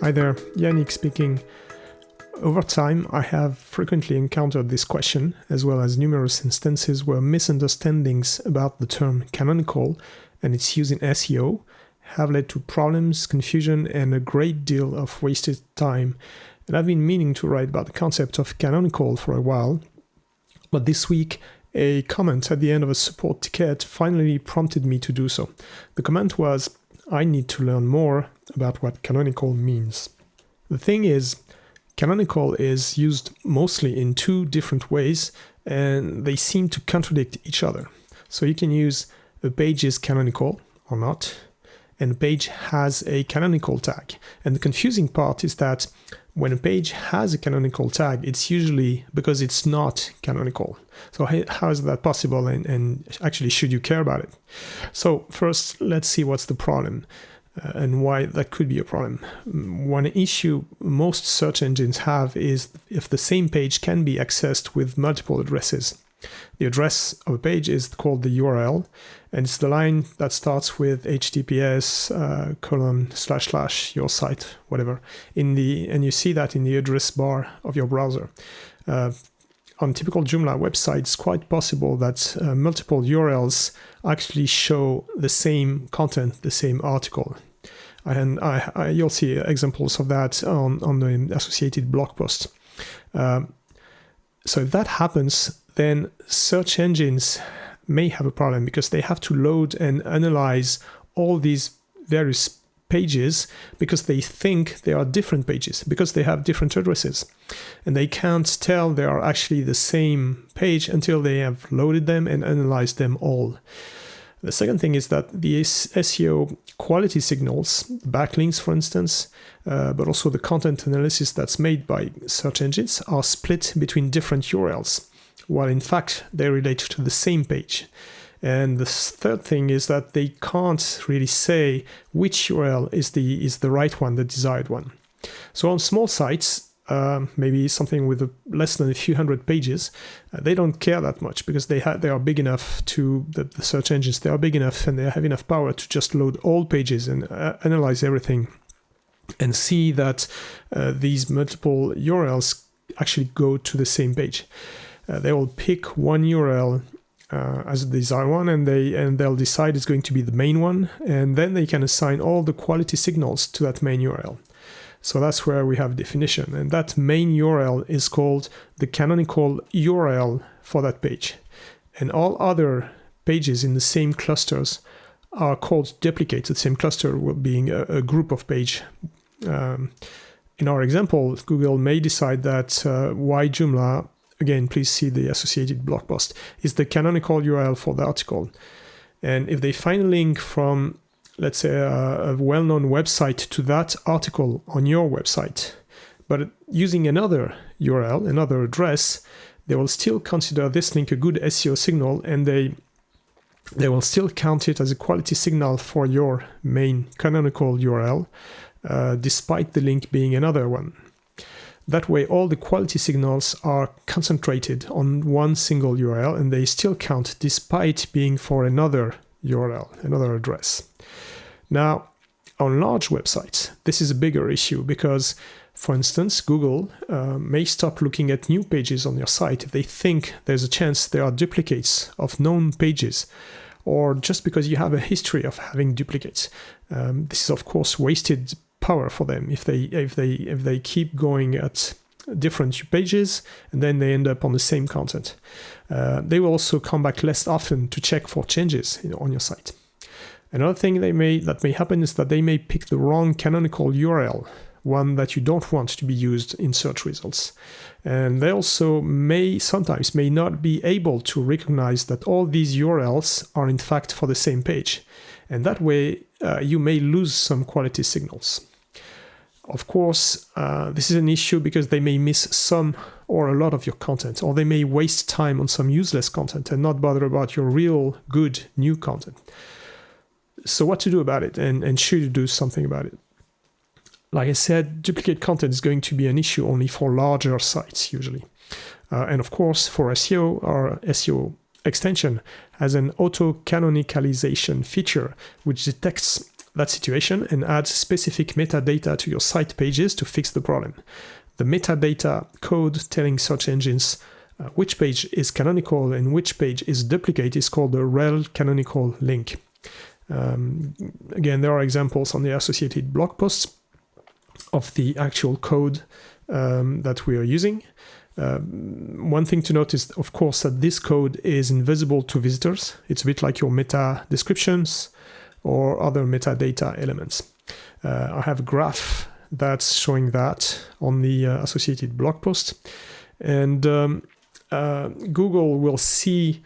Hi there, Yannick speaking. Over time, I have frequently encountered this question, as well as numerous instances where misunderstandings about the term canonical and its use in SEO have led to problems, confusion, and a great deal of wasted time. And I've been meaning to write about the concept of canonical for a while, but this week, a comment at the end of a support ticket finally prompted me to do so. The comment was, I need to learn more about what canonical means. The thing is, canonical is used mostly in two different ways, and they seem to contradict each other. So you can use a page is canonical or not, and a page has a canonical tag. And the confusing part is that when a page has a canonical tag, it's usually because it's not canonical. So how is that possible, and actually should you care about it? So first, let's see what's the problem and why that could be a problem. One issue most search engines have is if the same page can be accessed with multiple addresses. The address of a page is called the URL, and it's the line that starts with https / your site, whatever, and you see that in the address bar of your browser. On typical Joomla websites, it's quite possible that multiple URLs actually show the same content, the same article. And you'll see examples of that on the associated blog post. So if that happens, then search engines may have a problem because they have to load and analyze all these various pages because they think they are different pages, because they have different addresses. And they can't tell they are actually the same page until they have loaded them and analyzed them all. The second thing is that the SEO quality signals, backlinks for instance, but also the content analysis that's made by search engines are split between different URLs, while in fact they relate to the same page. And the third thing is that they can't really say which URL is the right one, the desired one. So on small sites, maybe something with less than a few hundred pages, they don't care that much because they are big enough the search engines, they are big enough and they have enough power to just load all pages and analyze everything and see that these multiple URLs actually go to the same page. They will pick one URL as the desired one, and they'll decide it's going to be the main one, and then they can assign all the quality signals to that main URL. So that's where we have definition, and that main URL is called the canonical URL for that page. And all other pages in the same clusters are called duplicates, the same cluster being a group of page. In our example, Google may decide that why Joomla, again, please see the associated blog post, is the canonical URL for the article. And if they find a link from, let's say, a well-known website to that article on your website, but using another URL, another address, they will still consider this link a good SEO signal, and they will still count it as a quality signal for your main canonical URL, despite the link being another one. That way, all the quality signals are concentrated on one single URL, and they still count despite being for another URL, another address. Now, on large websites, this is a bigger issue because, for instance, Google may stop looking at new pages on your site if they think there's a chance there are duplicates of known pages, or just because you have a history of having duplicates. This is, of course, wasted power for them if they keep going at different pages and then they end up on the same content. They will also come back less often to check for changes on your site. Another thing that may happen is that they may pick the wrong canonical URL, one that you don't want to be used in search results. And they also sometimes may not be able to recognize that all these URLs are in fact for the same page. And that way you may lose some quality signals. Of course, this is an issue because they may miss some or a lot of your content, or they may waste time on some useless content and not bother about your real good new content. So what to do about it, and should you do something about it? Like I said, duplicate content is going to be an issue only for larger sites usually. And of course, for SEO, our SEO extension has an auto-canonicalization feature which detects that situation and add specific metadata to your site pages to fix the problem. The metadata code telling search engines which page is canonical and which page is duplicate is called the rel canonical link. Again, there are examples on the associated blog posts of the actual code that we are using. One thing to note is, of course, that this code is invisible to visitors. It's a bit like your meta descriptions or other metadata elements. I have a graph that's showing that on the associated blog post. And Google will see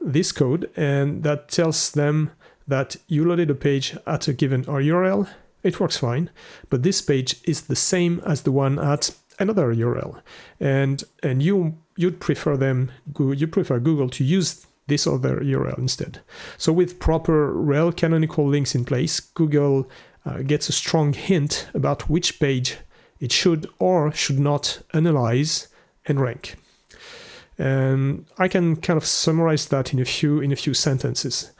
this code, and that tells them that you loaded a page at a given URL. It works fine, but this page is the same as the one at another URL, and you'd prefer Google to use this other URL instead. So with proper rel canonical links in place, Google gets a strong hint about which page it should or should not analyze and rank. And I can kind of summarize that in a few sentences.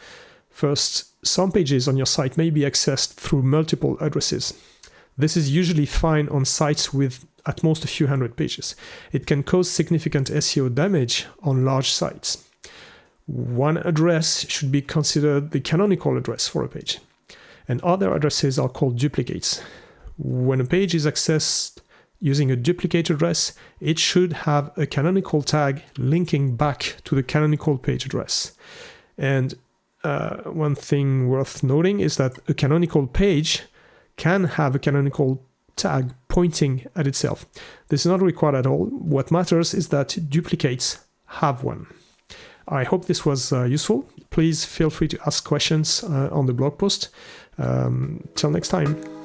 First, some pages on your site may be accessed through multiple addresses. This is usually fine on sites with at most a few hundred pages. It can cause significant SEO damage on large sites. One address should be considered the canonical address for a page, and other addresses are called duplicates. When a page is accessed using a duplicate address, it should have a canonical tag linking back to the canonical page address. And one thing worth noting is that a canonical page can have a canonical tag pointing at itself. This is not required at all. What matters is that duplicates have one. I hope this was useful. Please feel free to ask questions on the blog post. Till next time.